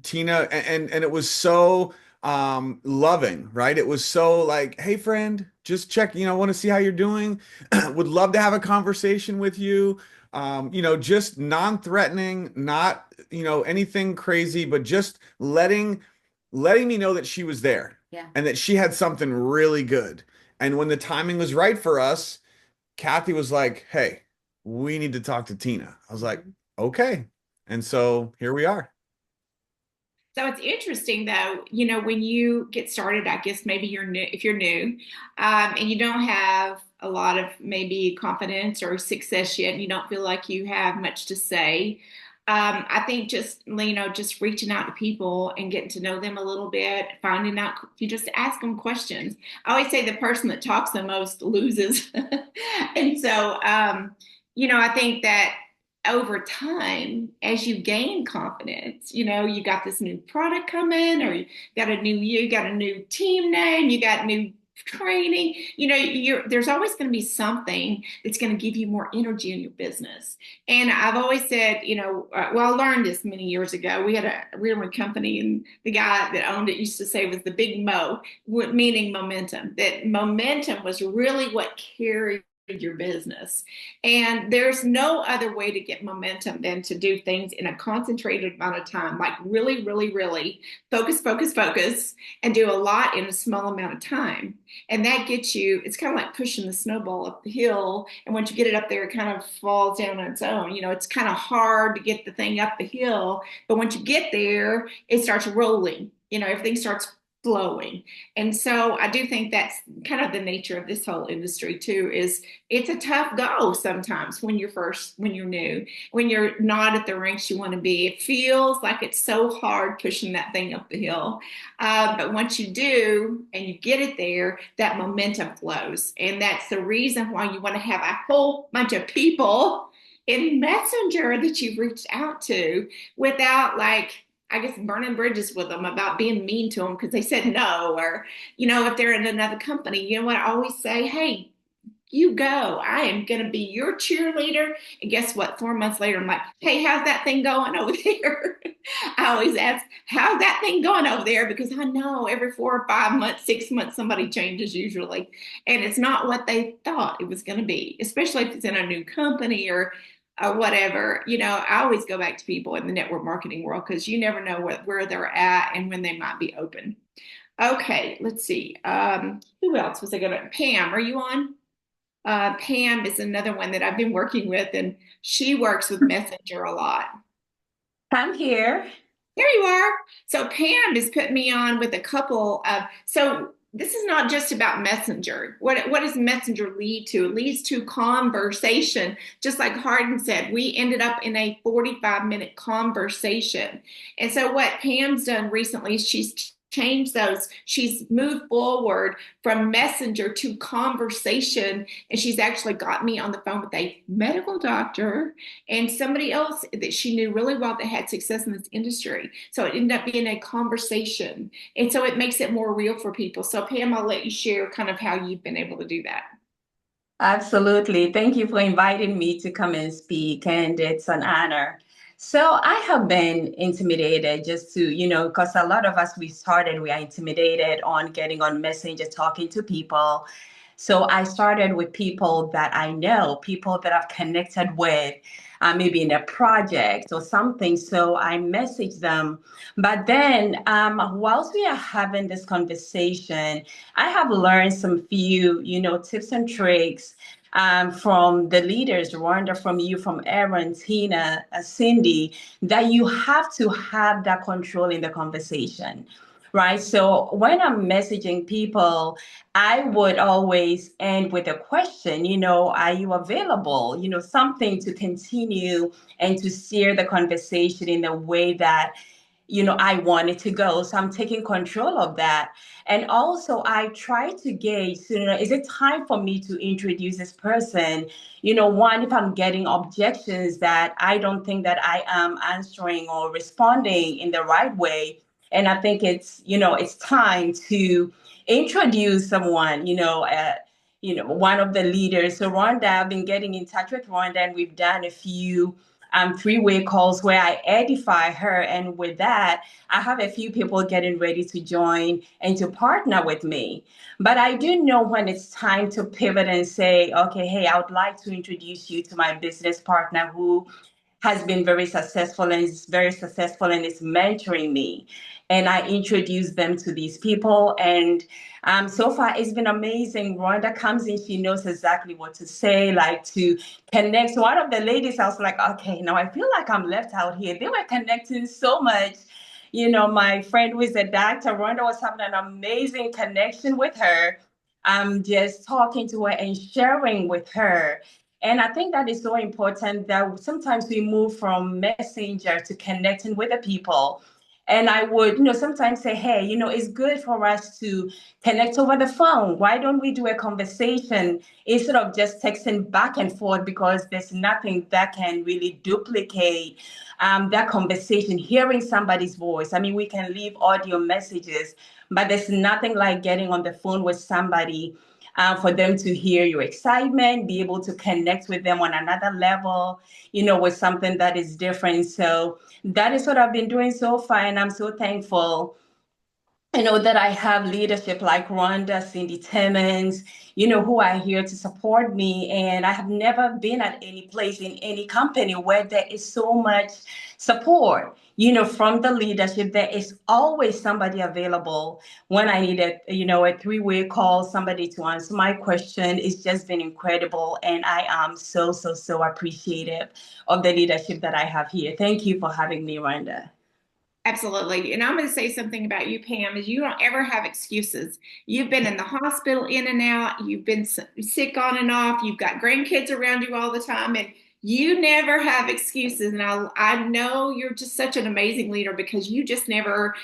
Tina, and it was so loving, right? It was so like, hey friend, just check, want to see how you're doing. Would love to have a conversation with you. Just non-threatening, not, anything crazy, but just letting me know that she was there. Yeah. And that she had something really good. And when the timing was right for us, Kathy was like, hey, we need to talk to Tina. I was like, okay. And so here we are. So it's interesting though, when you get started, I guess maybe you're new, if you're new, and you don't have a lot of maybe confidence or success yet, and you don't feel like you have much to say. I think just reaching out to people and getting to know them a little bit, finding out, you just ask them questions. I always say the person that talks the most loses. And so, I think that over time, as you gain confidence, you got this new product coming, or you got a new team name, you got new training, there's always going to be something that's going to give you more energy in your business. And I've always said, well, I learned this many years ago. We were in a company, and the guy that owned it used to say it was the big mo, meaning momentum. That momentum was really what carried your business. And there's no other way to get momentum than to do things in a concentrated amount of time, like really, really, really focus, and do a lot in a small amount of time. And that gets you, it's kind of like pushing the snowball up the hill. And once you get it up there, it kind of falls down on its own. It's kind of hard to get the thing up the hill, but once you get there, it starts rolling. Everything starts flowing. And so I do think that's kind of the nature of this whole industry too, is it's a tough go sometimes when you're new, when you're not at the ranks you want to be. It feels like it's so hard pushing that thing up the hill. But once you do and you get it there, that momentum flows. And that's the reason why you want to have a whole bunch of people in Messenger that you've reached out to without I guess burning bridges with them about being mean to them because they said no, or, if they're in another company, you know what I always say? Hey, you go. I am going to be your cheerleader. And guess what? 4 months later, I'm like, hey, how's that thing going over there? I always ask, how's that thing going over there? Because I know every 4 or 5 months, 6 months, somebody changes usually. And it's not what they thought it was going to be, especially if it's in a new company or whatever. I always go back to people in the network marketing world because you never know where they're at and when they might be open. Okay, let's see. Who else was I going to? Pam, are you on? Pam is another one that I've been working with, and she works with Messenger a lot. I'm here. There you are. So Pam has put me on with a couple of, so this is not just about Messenger. What does Messenger lead to? It leads to conversation. Just like Hardin said, we ended up in a 45-minute conversation. And so what Pam's done recently is she's changed those. She's moved forward from Messenger to conversation, and she's actually got me on the phone with a medical doctor and somebody else that she knew really well that had success in this industry. So it ended up being a conversation, and so it makes it more real for people. So Pam, I'll let you share kind of how you've been able to do that. Absolutely. Thank you for inviting me to come and speak, and it's an honor. So I have been intimidated just to, because a lot of us, we are intimidated on getting on Messenger, talking to people. So I started with people that I know, people that I've connected with, maybe in a project or something. So I message them. But then, whilst we are having this conversation, I have learned some few, tips and tricks from the leaders, Rhonda, from you, from Aaron, Tina, Cindy, that you have to have that control in the conversation. Right. So when I'm messaging people, I would always end with a question, are you available? Something to continue and to steer the conversation in a way that I want it to go. So I'm taking control of that. And also, I try to gauge, is it time for me to introduce this person? One, if I'm getting objections that I don't think that I am answering or responding in the right way. And I think it's time to introduce someone, one of the leaders. So Rhonda, I've been getting in touch with Rhonda, and we've done a few three-way calls where I edify her. And with that, I have a few people getting ready to join and to partner with me. But I do know when it's time to pivot and say, okay, hey, I would like to introduce you to my business partner who has been very successful and is very successful and is mentoring me. And I introduce them to these people. And so far, it's been amazing. Rhonda comes in, she knows exactly what to say, like to connect. So one of the ladies, I was like, okay, now I feel like I'm left out here. They were connecting so much. My friend who is a doctor, Rhonda was having an amazing connection with her. Just talking to her and sharing with her. And I think that is so important that sometimes we move from messenger to connecting with the people. And I would, sometimes say, hey, it's good for us to connect over the phone. Why don't we do a conversation instead of just texting back and forth? Because there's nothing that can really duplicate that conversation, hearing somebody's voice. I mean, we can leave audio messages, but there's nothing like getting on the phone with somebody for them to hear your excitement, be able to connect with them on another level, with something that is different. So that is what I've been doing so far, and I'm so thankful. That I have leadership like Rhonda, Cindy Timmons, who are here to support me. And I have never been at any place in any company where there is so much support, from the leadership. There is always somebody available when I need a three-way call, somebody to answer my question. It's just been incredible. And I am so, so, so appreciative of the leadership that I have here. Thank you for having me, Rhonda. Absolutely. And I'm going to say something about you, Pam, is you don't ever have excuses. You've been in the hospital in and out. You've been sick on and off. You've got grandkids around you all the time, and you never have excuses. And I know you're just such an amazing leader because you never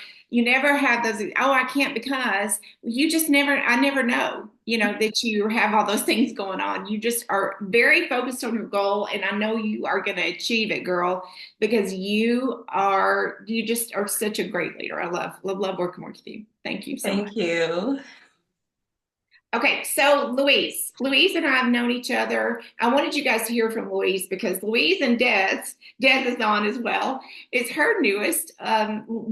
have those, oh, I can't because I never know, that you have all those things going on. You just are very focused on your goal. And I know you are going to achieve it, girl, because you just are such a great leader. I love working with you. Thank you so much. Thank you. Okay, so Louise and I have known each other. I wanted you guys to hear from Louise because Louise and Des is on as well, is her newest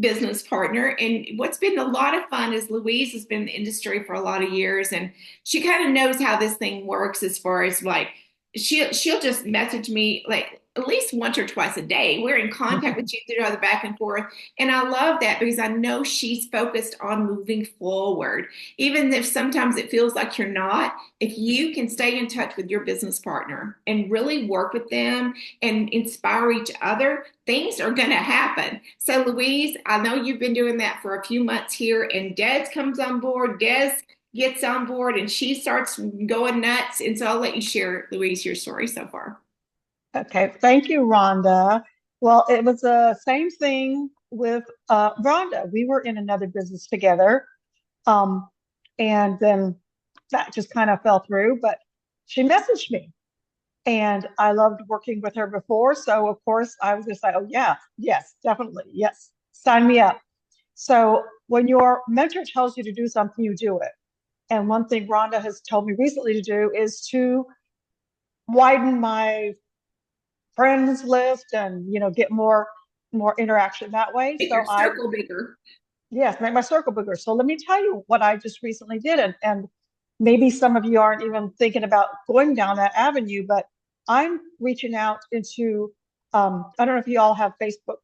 business partner. And what's been a lot of fun is Louise has been in the industry for a lot of years, and she kind of knows how this thing works as far as like she'll just message me like at least once or twice a day. We're in contact with each other back and forth. And I love that because I know she's focused on moving forward. Even if sometimes it feels like you're not, if you can stay in touch with your business partner and really work with them and inspire each other, things are going to happen. So Louise, I know you've been doing that for a few months here, and Des comes on board. Des gets on board and she starts going nuts. And so I'll let you share, Louise, your story so far. Okay, thank you, Rhonda. Well, it was the same thing with Rhonda. We were in another business together, and then that just kind of fell through. But she messaged me, and I loved working with her before. So of course, I was just like, "Oh yeah, yes, definitely, yes, sign me up." So when your mentor tells you to do something, you do it. And one thing Rhonda has told me recently to do is to widen my friends list and, get more interaction that way. Make So your circle bigger. yes, make my circle bigger. So let me tell you what I just recently did. And maybe some of you aren't even thinking about going down that avenue, but I'm reaching out into, I don't know if you all have Facebook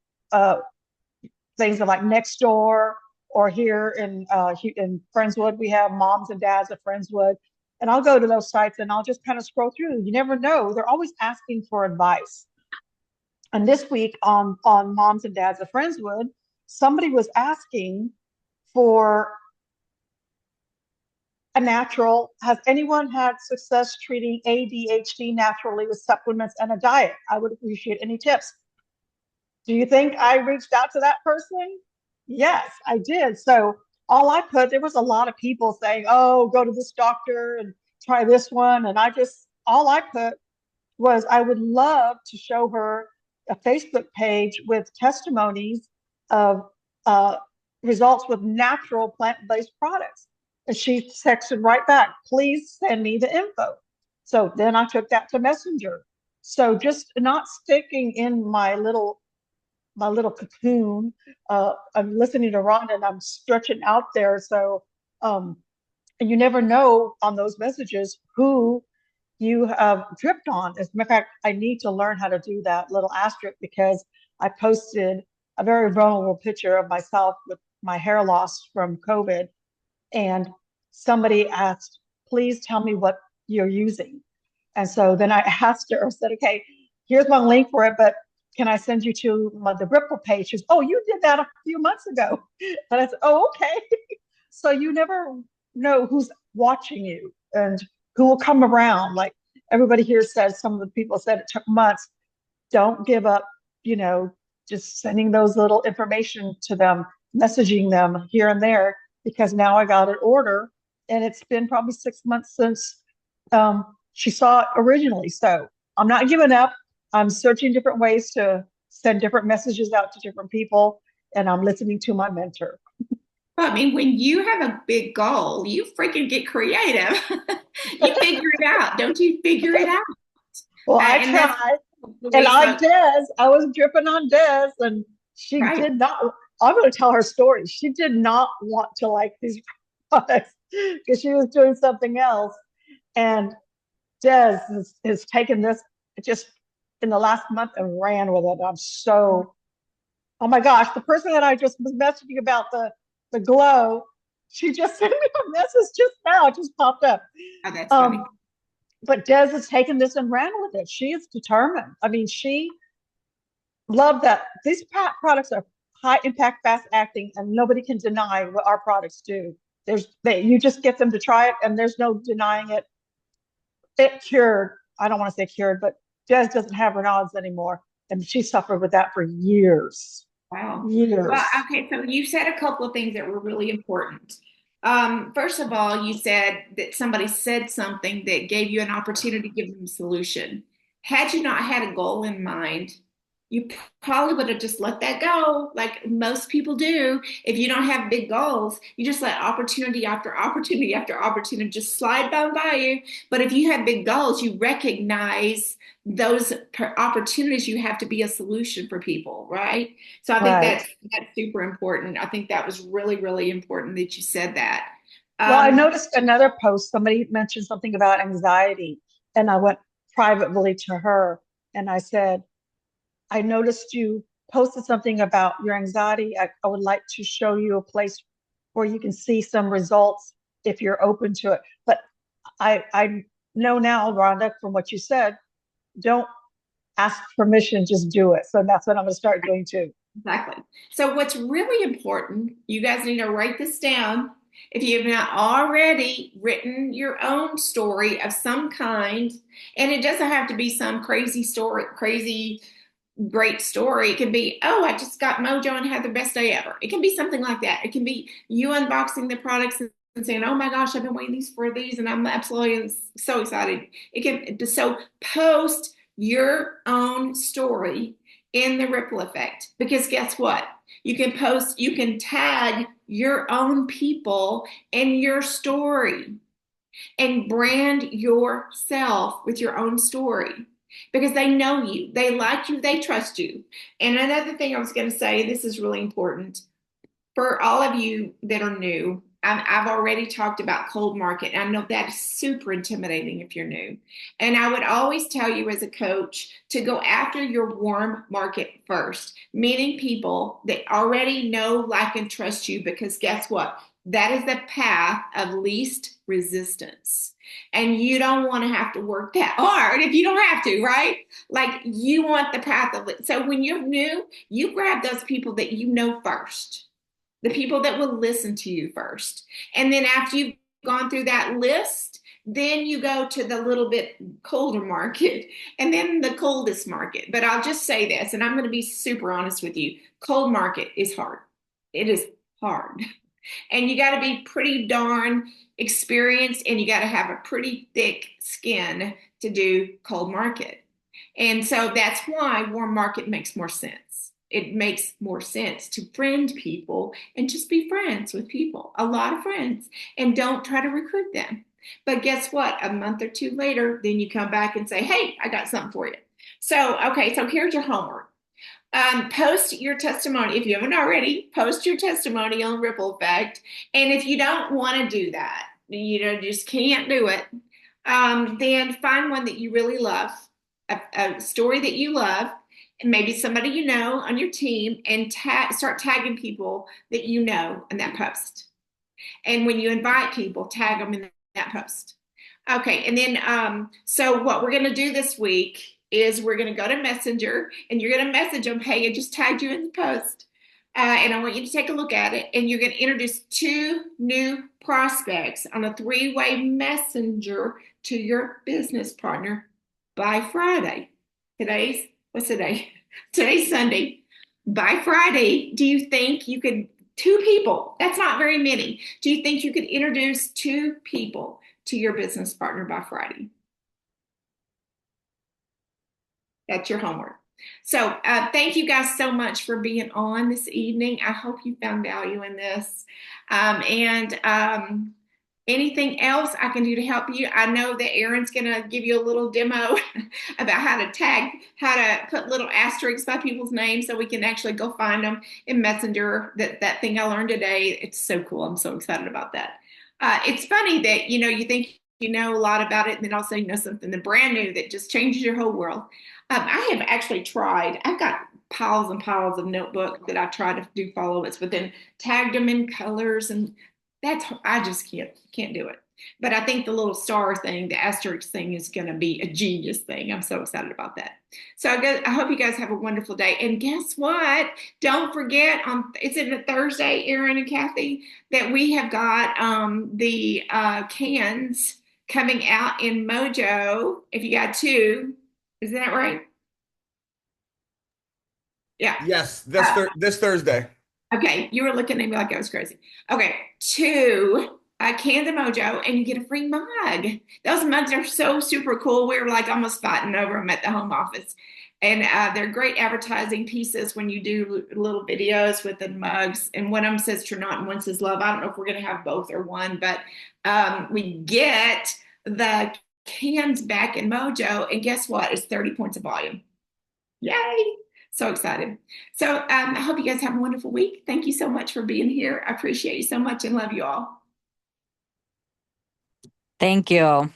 things like Nextdoor, or here in Friendswood, we have Moms and Dads of Friendswood. And I'll go to those sites and I'll just kind of scroll through. You never know. They're always asking for advice. And this week on Moms and Dads of Friendswood, somebody was asking for has anyone had success treating ADHD naturally with supplements and a diet? I would appreciate any tips. Do you think I reached out to that person? Yes, I did. So there was a lot of people saying, oh, go to this doctor and try this one. And all I put was I would love to show her a Facebook page with testimonies of results with natural plant-based products. And she texted right back, please send me the info. So then I took that to Messenger. So just not sticking in my little cocoon. I'm listening to Rhonda and I'm stretching out there. So and you never know on those messages who you have dripped on. As a matter of fact, I need to learn how to do that little asterisk, because I posted a very vulnerable picture of myself with my hair loss from COVID. And somebody asked, please tell me what you're using. And so then I asked her, I said, okay, here's my link for it, but can I send you to the Ripple page? She goes, oh, you did that a few months ago. And I said, oh, okay. So you never know who's watching you and who will come around. Like everybody here says, some of the people said it took months. Don't give up, just sending those little information to them, messaging them here and there, because now I got an order and it's been probably 6 months since she saw it originally. So I'm not giving up. I'm searching different ways to send different messages out to different people, and I'm listening to my mentor. I mean, when you have a big goal, you freaking get creative. You figure it out. Don't you figure it out? Well, I And tried. And I was dripping on Des, and she right. did not. I'm going to tell her story. She did not want to like these products because she was doing something else. And Des has taken this just in the last month and ran with it. Oh my gosh, the person that I just was messaging about the glow, she just sent me a message just now. It just popped up. Oh, that's funny. But Des has taken this and ran with it. She is determined. I mean, she loved that. These products are high impact, fast acting, and nobody can deny what our products do. You just get them to try it, and there's no denying it. It cured. I don't want to say cured, but Des doesn't have Raynaud's anymore, and she suffered with that for years. Wow. Years. Well, okay, so you said a couple of things that were really important. First of all, you said that somebody said something that gave you an opportunity to give them a solution. Had you not had a goal in mind, you probably would have just let that go, like most people do. If you don't have big goals, you just let opportunity after opportunity after opportunity just slide by you. But if you have big goals, you recognize those opportunities you have to be a solution for people, right? So I think that's super important. I think that was really, really important that you said that. Well, I noticed another post. Somebody mentioned something about anxiety, and I went privately to her and I said, I noticed you posted something about your anxiety. I would like to show you a place where you can see some results if you're open to it. But I know now, Rhonda, from what you said, don't ask permission, just do it. So that's what I'm going to start doing too. Exactly. So what's really important, you guys need to write this down. If you have not already written your own story of some kind, and it doesn't have to be some crazy story, crazy great story. It can be, oh, I just got Mojo and had the best day ever. It can be something like that. It can be you unboxing the products and saying, oh my gosh, I've been waiting for these and I'm absolutely so excited. So post your own story in the ripple effect, because guess what? You can post, you can tag your own people in your story and brand yourself with your own story because they know you, they like you, they trust you. And another thing I was going to say, this is really important for all of you that are new. I've already talked about cold market. I know that is super intimidating if you're new. And I would always tell you as a coach to go after your warm market first, meaning people that already know, like, and trust you, because guess what? That is the path of least resistance. And you don't want to have to work that hard if you don't have to, right? Like, you want the path of it. So when you're new, you grab those people that you know first, the people that will listen to you first. And then after you've gone through that list, then you go to the little bit colder market and then the coldest market. But I'll just say this, and I'm going to be super honest with you. Cold market is hard. It is hard. And you got to be pretty darn experienced, and you got to have a pretty thick skin to do cold market. And so that's why warm market makes more sense. It makes more sense to friend people and just be friends with people, a lot of friends, and don't try to recruit them. But guess what? A month or two later, then you come back and say, hey, I got something for you. So, okay, so here's your homework. Post your testimony. If you haven't already, post your testimony on Ripple Effect. And if you don't want to do that, just can't do it, then find one that you really love, a story that you love, and maybe somebody you know on your team, and start tagging people that you know in that post. And when you invite people, tag them in that post. Okay, and then so what we're going to do this week is we're going to go to Messenger, and you're going to message them, hey, I just tagged you in the post, and I want you to take a look at it, and you're going to introduce 2 new prospects on a 3-way messenger to your business partner by Friday. What's today? Today's Sunday. By Friday, do you think you could, 2 people, that's not very many, do you think you could introduce 2 people to your business partner by Friday? That's your homework. So thank you guys so much for being on this evening. I hope you found value in this. Anything else I can do to help you? I know that Erin's going to give you a little demo about how to put little asterisks by people's names so we can actually go find them in Messenger. That thing I learned today, it's so cool. I'm so excited about that. It's funny that, you think you know a lot about it, and then also you know something brand new that just changes your whole world. I have actually tried. I've got piles and piles of notebooks that I try to do follow-ups, but then tagged them in colors, and I just can't do it. But I think the little star thing, the asterisk thing, is going to be a genius thing. I'm so excited about that. So I hope you guys have a wonderful day. And guess what? Don't forget, it's a Thursday, Erin and Kathy, that we have got the cans coming out in Mojo. If you got 2, is that right? Yeah. Yes, this Thursday. Okay, you were looking at me like I was crazy. Okay, 2 cans of Mojo, and you get a free mug. Those mugs are so super cool. We were like almost fighting over them at the home office. And they're great advertising pieces when you do little videos with the mugs. And one of them says Trinot and one says Love. I don't know if we're going to have both or one, but we get the cans back in Mojo. And guess what? It's 30 points of volume. Yay! So excited. So I hope you guys have a wonderful week. Thank you so much for being here. I appreciate you so much and love you all. Thank you.